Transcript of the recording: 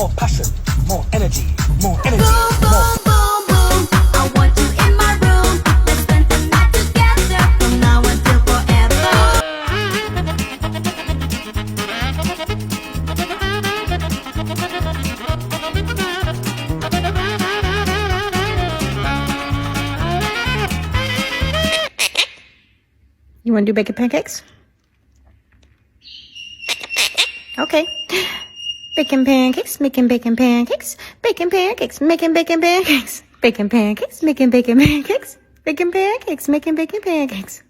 more passion, more energy, more energy, Boom, more. boom, boom, boom. I want you in my room. Let's spend the night together from now until forever. You want to do bacon pancakes? Okay. Bacon pancakes, making bacon pancakes, bacon pancakes, making bacon pancakes, bacon pancakes, making bacon pancakes, bacon pancakes, making bacon pancakes.